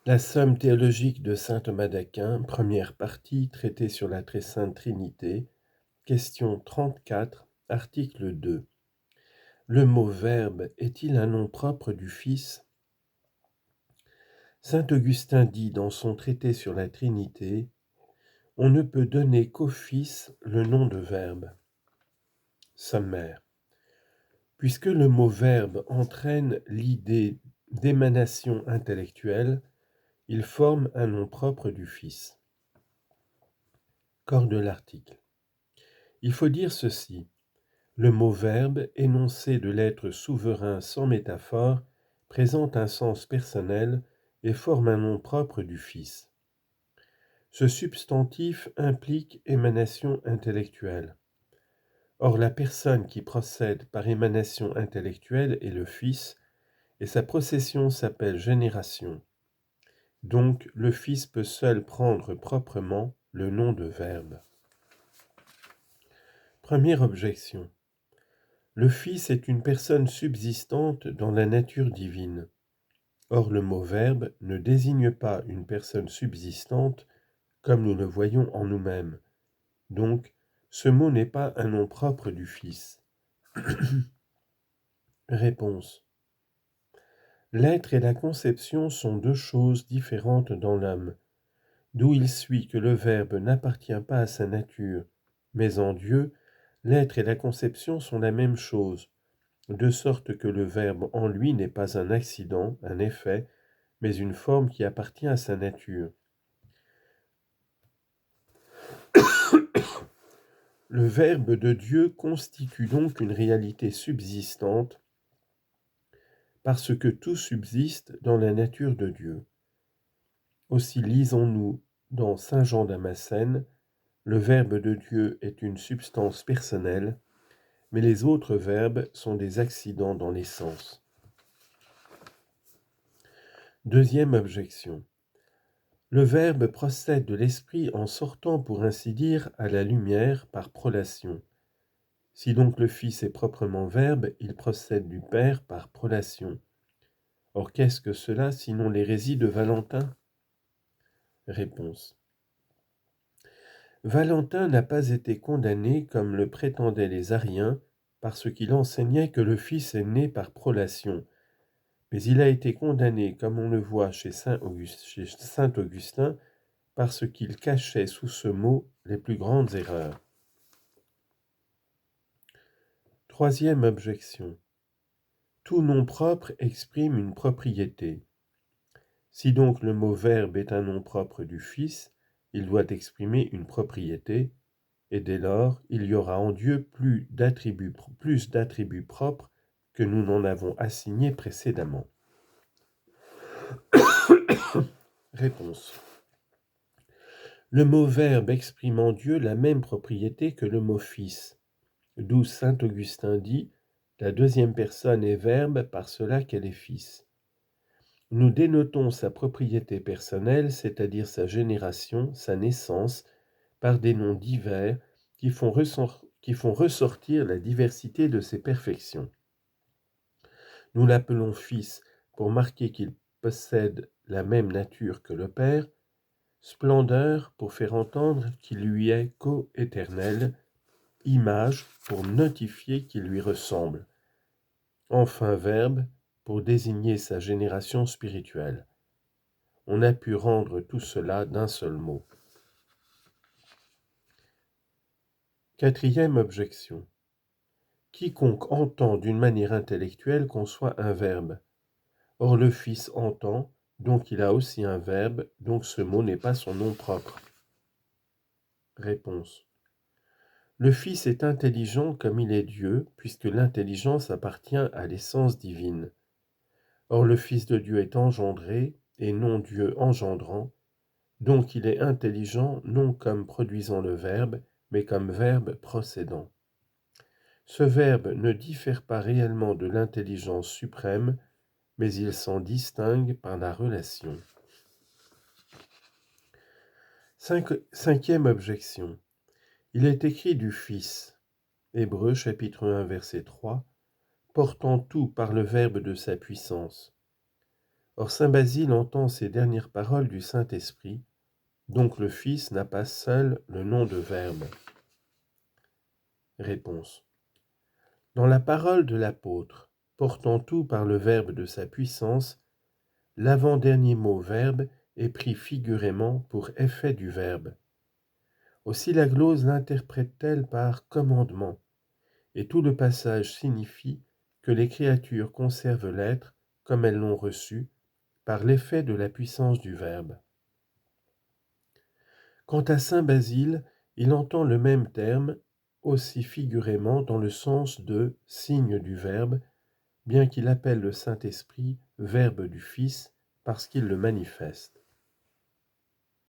La somme théologique de saint Thomas d'Aquin, première partie, traitée sur la très sainte Trinité, question 34, article 2. Le mot Verbe est-il un nom propre du Fils ? Saint Augustin dit dans son traité sur la Trinité, « On ne peut donner qu'au Fils le nom de Verbe. » Sommaire. Puisque le mot Verbe entraîne l'idée d'émanation intellectuelle, il forme un nom propre du Fils. Corps de l'article. Il faut dire ceci. Le mot verbe, énoncé de l'être souverain sans métaphore, présente un sens personnel et forme un nom propre du Fils. Ce substantif implique émanation intellectuelle. Or, la personne qui procède par émanation intellectuelle est le Fils, et sa procession s'appelle génération. Donc, le Fils peut seul prendre proprement le nom de Verbe. Première objection. Le Fils est une personne subsistante dans la nature divine. Or, le mot Verbe ne désigne pas une personne subsistante comme nous le voyons en nous-mêmes. Donc, ce mot n'est pas un nom propre du Fils. Réponse. L'être et la conception sont deux choses différentes dans l'homme, d'où il suit que le Verbe n'appartient pas à sa nature, mais en Dieu, l'être et la conception sont la même chose, de sorte que le Verbe en lui n'est pas un accident, un effet, mais une forme qui appartient à sa nature. Le Verbe de Dieu constitue donc une réalité subsistante, parce que tout subsiste dans la nature de Dieu. Aussi lisons-nous dans Saint Jean Damascène, le Verbe de Dieu est une substance personnelle, mais les autres verbes sont des accidents dans l'essence. Deuxième objection. Le Verbe procède de l'Esprit en sortant, pour ainsi dire, à la lumière par prolation. Si donc le Fils est proprement Verbe, il procède du Père par prolation. Or, qu'est-ce que cela sinon l'hérésie de Valentin ? Réponse. Valentin n'a pas été condamné comme le prétendaient les Ariens, parce qu'il enseignait que le Fils est né par prolation. Mais il a été condamné, comme on le voit chez saint Augustin, parce qu'il cachait sous ce mot les plus grandes erreurs. Troisième objection. Tout nom propre exprime une propriété. Si donc le mot Verbe est un nom propre du Fils, il doit exprimer une propriété, et dès lors, il y aura en Dieu plus d'attributs propres que nous n'en avons assignés précédemment. Réponse. Le mot Verbe exprime en Dieu la même propriété que le mot Fils, d'où saint Augustin dit « La deuxième personne est Verbe par cela qu'elle est Fils ». Nous dénotons sa propriété personnelle, c'est-à-dire sa génération, sa naissance, par des noms divers qui font ressortir la diversité de ses perfections. Nous l'appelons Fils pour marquer qu'il possède la même nature que le Père, splendeur pour faire entendre qu'il lui est co-éternel, image pour notifier qu'il lui ressemble, enfin Verbe pour désigner sa génération spirituelle. On a pu rendre tout cela d'un seul mot. Quatrième objection. Quiconque entend d'une manière intellectuelle conçoit un verbe. Or le Fils entend, donc il a aussi un verbe, donc ce mot n'est pas son nom propre. Réponse. Le Fils est intelligent comme il est Dieu, puisque l'intelligence appartient à l'essence divine. Or le Fils de Dieu est engendré, et non Dieu engendrant, donc il est intelligent non comme produisant le Verbe, mais comme Verbe procédant. Ce Verbe ne diffère pas réellement de l'intelligence suprême, mais il s'en distingue par la relation. Cinquième objection. Il est écrit du Fils, Hébreux chapitre 1 verset 3, portant tout par le Verbe de sa puissance. Or saint Basile entend ces dernières paroles du Saint-Esprit, donc le Fils n'a pas seul le nom de Verbe. Réponse. Dans la parole de l'apôtre, portant tout par le Verbe de sa puissance, l'avant-dernier mot Verbe est pris figurément pour effet du Verbe. Aussi la glose l'interprète-t-elle par commandement, et tout le passage signifie que les créatures conservent l'être comme elles l'ont reçu, par l'effet de la puissance du Verbe. Quant à saint Basile, il entend le même terme, aussi figurément dans le sens de signe du Verbe, bien qu'il appelle le Saint-Esprit Verbe du Fils, parce qu'il le manifeste.